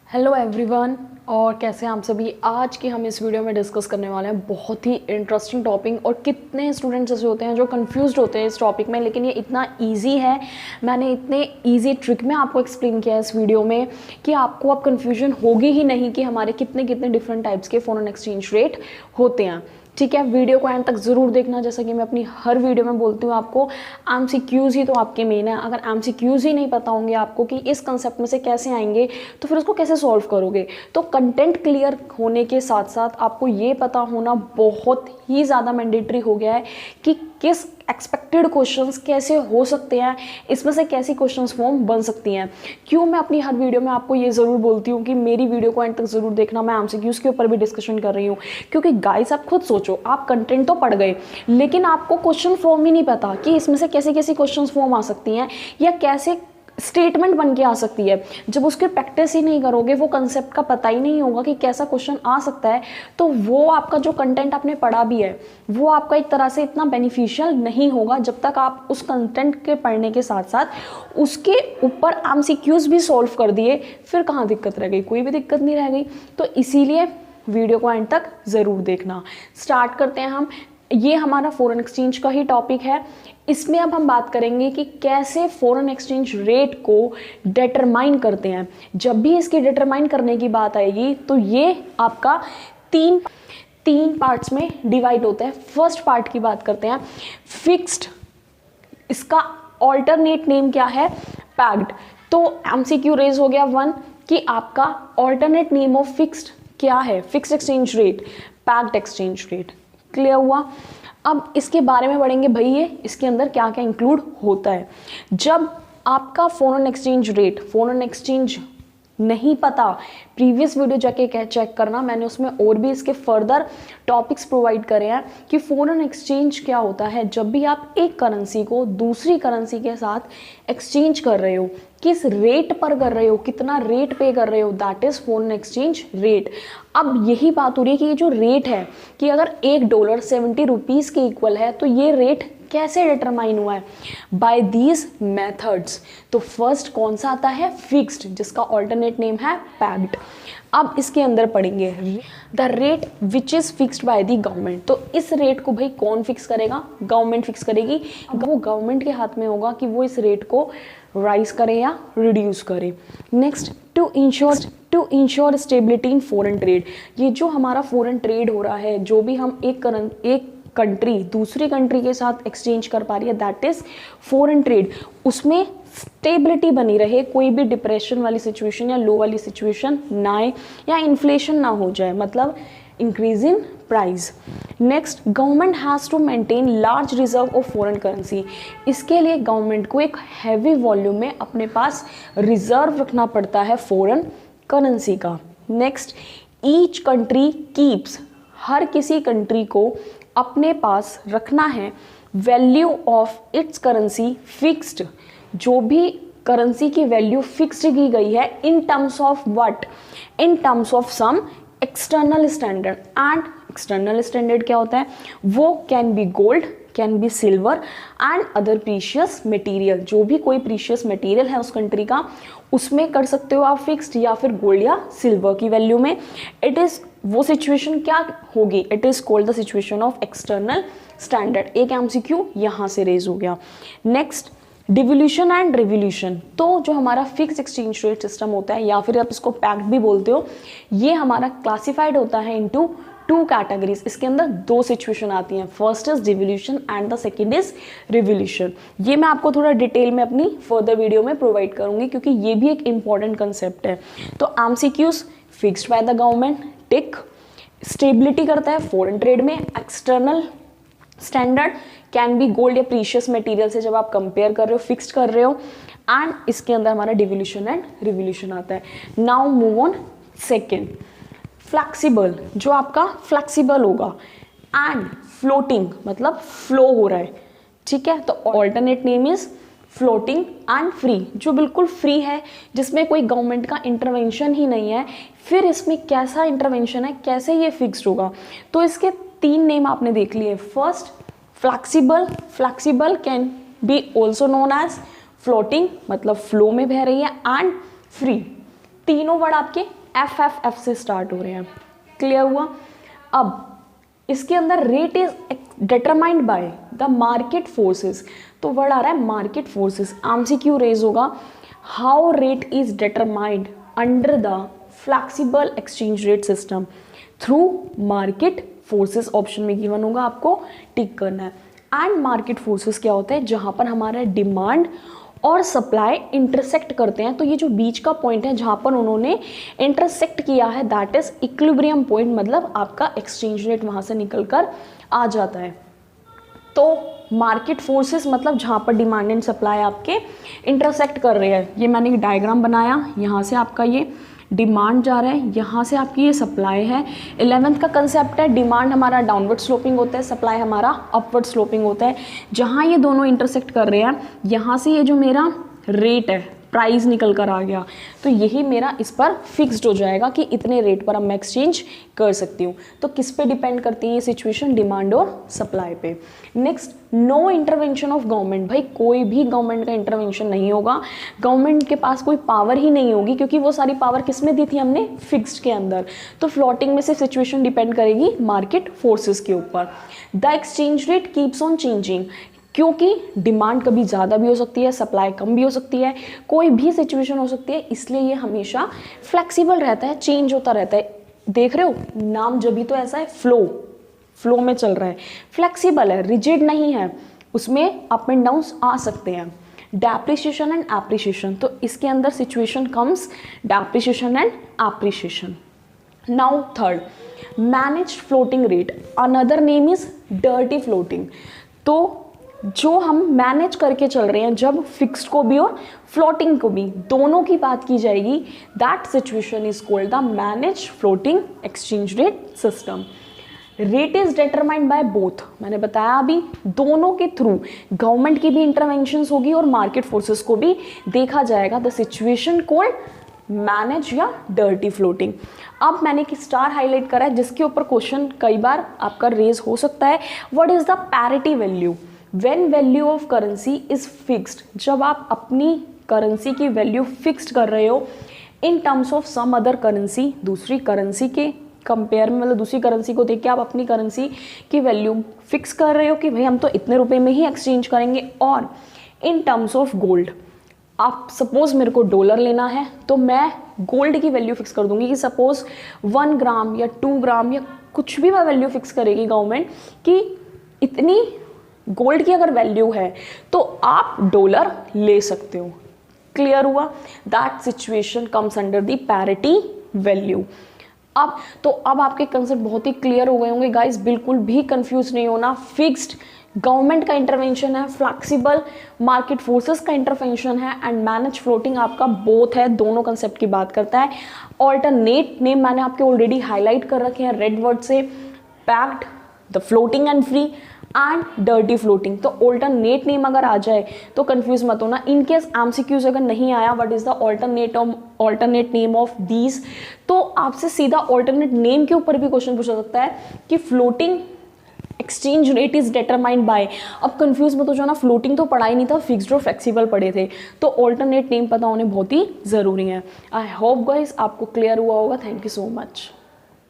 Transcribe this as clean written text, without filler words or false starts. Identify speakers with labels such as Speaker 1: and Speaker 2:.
Speaker 1: Hello everyone, और कैसे हैं आप सभी। आज की हम इस वीडियो में डिस्कस करने वाले हैं बहुत ही इंटरेस्टिंग टॉपिक। और कितने स्टूडेंट्स ऐसे होते हैं जो कंफ्यूज्ड होते हैं इस टॉपिक में, लेकिन ये इतना इजी है। मैंने इतने इजी ट्रिक में आपको एक्सप्लेन किया है इस वीडियो में कि आपको अब कन्फ्यूजन होगी ही नहीं कि हमारे कितने कितने डिफरेंट टाइप्स के फॉरेन एक्सचेंज रेट होते हैं। ठीक है, वीडियो को एंड तक ज़रूर देखना। जैसा कि मैं अपनी हर वीडियो में बोलती हूँ, आपको एमसीक्यूज़ ही तो आपके मेन है। अगर एमसीक्यूज़ ही नहीं पता होंगे आपको कि इस कंसेप्ट में से कैसे आएंगे, तो फिर उसको कैसे सॉल्व करोगे। तो कंटेंट क्लियर होने के साथ साथ आपको ये पता होना बहुत ही ज़्यादा मैंडेटरी हो गया है कि किस एक्सपेक्टेड क्वेश्चंस कैसे हो सकते हैं, इसमें से कैसी क्वेश्चंस फॉर्म बन सकती हैं। क्यों मैं अपनी हर वीडियो में आपको ये ज़रूर बोलती हूँ कि मेरी वीडियो को एंड तक ज़रूर देखना। मैं एमसीक्यूज़ के ऊपर भी डिस्कशन कर रही हूँ, क्योंकि गाइस आप खुद सोचो, आप कंटेंट तो पढ़ गए लेकिन आपको क्वेश्चन फॉर्म ही नहीं पता कि इसमें से कैसी कैसी क्वेश्चन फॉर्म आ सकती हैं या कैसे स्टेटमेंट बन के आ सकती है। जब उसकी प्रैक्टिस ही नहीं करोगे, वो कंसेप्ट का पता ही नहीं होगा कि कैसा क्वेश्चन आ सकता है, तो वो आपका जो कंटेंट आपने पढ़ा भी है वो आपका एक तरह से इतना बेनिफिशियल नहीं होगा जब तक आप उस कंटेंट के पढ़ने के साथ साथ उसके ऊपर एमसीक्यूज़ भी सॉल्व कर दिए। फिर कहाँ दिक्कत रह गई? कोई भी दिक्कत नहीं रह गई। तो इसीलिए वीडियो को एंड तक ज़रूर देखना। स्टार्ट करते हैं हम। ये हमारा फॉरेन एक्सचेंज का ही टॉपिक है। इसमें अब हम बात करेंगे कि कैसे फॉरेन एक्सचेंज रेट को डिटरमाइन करते हैं। जब भी इसकी डिटरमाइन करने की बात आएगी तो ये आपका तीन पार्ट्स में डिवाइड होता है। फर्स्ट पार्ट की बात करते हैं, फिक्स्ड। इसका ऑल्टरनेट नेम क्या है? पैक्ड। तो एमसीक्यू रेज हो गया 1 कि आपका ऑल्टरनेट नेम ऑफ फिक्स्ड क्या है? Fixed exchange rate, packed exchange rate. Clear हुआ? अब इसके बारे में पढ़ेंगे भाई, ये इसके अंदर क्या क्या इंक्लूड होता है। जब आपका foreign exchange rate, foreign exchange नहीं पता, प्रीवियस वीडियो जाके चेक करना, मैंने उसमें और भी इसके फर्दर टॉपिक्स प्रोवाइड करे हैं कि फॉरेन एक्सचेंज क्या होता है। जब भी आप एक करेंसी को दूसरी करेंसी के साथ एक्सचेंज कर रहे हो, किस रेट पर कर रहे हो, कितना रेट पे कर रहे हो, that is foreign exchange rate. अब यही बात हो रही है कि ये जो रेट है कि अगर $1 70 रुपीज़ के इक्वल है, तो ये रेट कैसे डिटरमाइन हुआ है? By these methods. तो फर्स्ट कौन सा आता है? फिक्स्ड, जिसका ऑल्टरनेट नेम है पैक्ड। अब इसके अंदर पढ़ेंगे the rate which is fixed by the government. तो इस रेट को भाई कौन फिक्स करेगा? गवर्नमेंट फिक्स करेगी। वो गवर्नमेंट के हाथ में होगा कि वो इस रेट को राइज करे या रिड्यूस करे। Next, to ensure stability in foreign trade. ये जो हमारा फॉरेन ट्रेड हो रहा है, जो भी हम एक कंट्री दूसरी कंट्री के साथ एक्सचेंज कर पा रही है, दैट इज फॉरेन ट्रेड। उसमें स्टेबिलिटी बनी रहे, कोई भी डिप्रेशन वाली सिचुएशन या लो वाली सिचुएशन ना आए या इन्फ्लेशन ना हो जाए, मतलब increase in price. Next, government has to maintain large reserve of foreign currency. इसके लिए गवर्नमेंट को एक हैवी वॉल्यूम में अपने पास रिजर्व रखना पड़ता है फॉरेन करेंसी का। नेक्स्ट, ईच कंट्री कीप्स, हर किसी कंट्री को अपने पास रखना है value of its currency fixed. जो भी करेंसी की वैल्यू फिक्स्ड की गई है in terms of what? In terms of some external standard. And external standard क्या होता है? वो can be gold, can be silver and other precious material. जो भी कोई प्रीशियस मटेरियल है उस कंट्री का, उसमें कर सकते हो आप फिक्स्ड, या फिर गोल्ड या सिल्वर की वैल्यू में। इट इज, वो सिचुएशन क्या होगी? It is called the situation of external standard. एक एमसीक्यू यहां से रेज हो गया। Next, devolution and revolution. तो जो हमारा फिक्स एक्सचेंज रेट सिस्टम होता है, या फिर आप इसको पैक्ड भी बोलते हो, ये हमारा क्लासिफाइड होता है इनटू 2 कैटेगरीज। इसके अंदर 2 सिचुएशन आती हैं। First is devolution and the second is revolution. ये मैं आपको थोड़ा डिटेल में अपनी फर्दर वीडियो में प्रोवाइड करूंगी, क्योंकि ये भी एक इंपॉर्टेंट कंसेप्ट है। तो MCQs, fixed by the government, tick. Stability करता है फॉरेन ट्रेड में, external standard can be gold या प्रीशियस मटेरियल से जब आप कंपेयर कर रहे हो, फिक्स्ड कर रहे हो। एंड इसके अंदर हमारा डिवोल्यूशन एंड रिवोल्यूशन आता है। Now move on second, flexible, जो आपका फ्लेक्सिबल होगा। एंड फ्लोटिंग, मतलब फ्लो हो रहा है। ठीक है, तो alternate name is floating and free, जो बिल्कुल फ्री है, जिसमें कोई गवर्नमेंट का इंटरवेंशन ही नहीं है। फिर इसमें कैसा इंटरवेंशन है, कैसे ये फिक्स्ड होगा? तो इसके 3 नेम आपने देख लिए। First, flexible. Flexible can be also known as floating, मतलब फ्लो में बह रही है, एंड फ्री। तीनों वर्ड आपके एफ एफ एफ से स्टार्ट हो रहे हैं। क्लियर हुआ? अब इसके अंदर rate is determined by the market forces, तो वर्ड आ रहा है मार्केट फोर्सेस। एमसीक्यू रेज होगा, how rate is determined under the flexible exchange rate system through market forces, option में गिवन होगा, आपको टिक करना है। एंड मार्केट फोर्सेस क्या होता है? जहां पर हमारा डिमांड और सप्लाई इंटरसेक्ट करते हैं, तो ये जो बीच का पॉइंट है जहां पर उन्होंने इंटरसेक्ट किया है, दैट इज इक्विलिब्रियम पॉइंट, मतलब आपका एक्सचेंज रेट वहां से निकल कर आ जाता है। तो मार्केट फोर्सेस मतलब जहां पर डिमांड एंड सप्लाई आपके इंटरसेक्ट कर रहे हैं। ये मैंने एक डायग्राम बनाया, यहाँ से आपका ये डिमांड जा रहा है, यहाँ से आपकी ये सप्लाई है। 11th का कंसेप्ट है, डिमांड हमारा डाउनवर्ड स्लोपिंग होता है, सप्लाई हमारा अपवर्ड स्लोपिंग होता है। जहाँ ये दोनों इंटरसेक्ट कर रहे हैं, यहाँ से ये जो मेरा रेट है, प्राइस निकल कर आ गया, तो यही मेरा इस पर फिक्स्ड हो जाएगा कि इतने रेट पर अब मैं एक्सचेंज कर सकती हूँ। तो किस पे डिपेंड करती है ये सिचुएशन? डिमांड और सप्लाई पे। Next, no intervention of government. भाई कोई भी गवर्नमेंट का इंटरवेंशन नहीं होगा, गवर्नमेंट के पास कोई पावर ही नहीं होगी, क्योंकि वो सारी पावर किस में दी थी हमने? फिक्स्ड के अंदर। तो फ्लोटिंग में से सिचुएशन डिपेंड करेगी मार्केट फोर्सेस के ऊपर। The exchange rate keeps on changing, क्योंकि डिमांड कभी ज़्यादा भी हो सकती है, सप्लाई कम भी हो सकती है, कोई भी सिचुएशन हो सकती है, इसलिए ये हमेशा फ्लेक्सिबल रहता है, चेंज होता रहता है। देख रहे हो नाम जब भी तो ऐसा है, फ्लो में चल रहा है, फ्लेक्सिबल है, रिजिड नहीं है, उसमें अप एंड डाउन आ सकते हैं। डेप्रिसिएशन एंड एप्रिसिएशन, तो इसके अंदर situation comes depreciation and appreciation. Now third, managed floating rate, another name is dirty floating. तो जो हम मैनेज करके चल रहे हैं, जब फिक्स्ड को भी और फ्लोटिंग को भी, दोनों की बात की जाएगी, that situation is called the manage floating exchange rate system. Rate is determined by both, मैंने बताया अभी, दोनों के थ्रू गवर्नमेंट की भी इंटरवेंशंस होगी और मार्केट फोर्सेस को भी देखा जाएगा। द सिचुएशन कॉल्ड मैनेज या डर्टी फ्लोटिंग। अब मैंने एक स्टार हाईलाइट करा है जिसके ऊपर क्वेश्चन कई बार आपका रेज हो सकता है। What is the parity value? When value of currency is fixed, जब आप अपनी करेंसी की वैल्यू फिक्स्ड कर रहे हो in terms of some other currency, दूसरी करेंसी के कंपेयर में, मतलब दूसरी करेंसी को देख के आप अपनी करेंसी की वैल्यू फिक्स कर रहे हो कि भाई हम तो इतने रुपए में ही एक्सचेंज करेंगे। और इन टर्म्स ऑफ गोल्ड, आप सपोज मेरे को डॉलर लेना है तो मैं गोल्ड की वैल्यू फिक्स कर दूंगी कि सपोज 1 ग्राम या 2 ग्राम या कुछ भी मैं वैल्यू फिक्स करेगी गवर्नमेंट कि इतनी गोल्ड की अगर वैल्यू है तो आप डॉलर ले सकते हो। क्लियर हुआ? That situation comes under the parity value. अब आपके कंसेप्ट बहुत ही क्लियर हो गए होंगे गाइस, बिल्कुल भी कंफ्यूज नहीं होना। फिक्स्ड गवर्नमेंट का इंटरवेंशन है, फ्लेक्सिबल मार्केट फोर्सेस का इंटरवेंशन है, एंड मैनेज फ्लोटिंग आपका बोथ है, दोनों कंसेप्ट की बात करता है। ऑल्टरनेट नेम मैंने आपके ऑलरेडी हाईलाइट कर रखे हैं रेड वर्ड से, packed, the floating and free and dirty floating. तो ऑल्टरनेट नेम अगर आ जाए तो कंफ्यूज मत होना। इन केस एमसीक्यूज अगर नहीं आया what is the alternate name of these, तो आपसे सीधा ऑल्टरनेट नेम के ऊपर भी क्वेश्चन पूछा सकता है कि floating exchange rate is determined bye. अब कंफ्यूज मत हो जाना, फ्लोटिंग तो पढ़ा ही नहीं था, फिक्स्ड और फ्लेक्सिबल पढ़े थे, तो ऑल्टरनेट नेम पता होने बहुत ही जरूरी है। आई होप गाइस आपको क्लियर हुआ होगा। Thank you so much.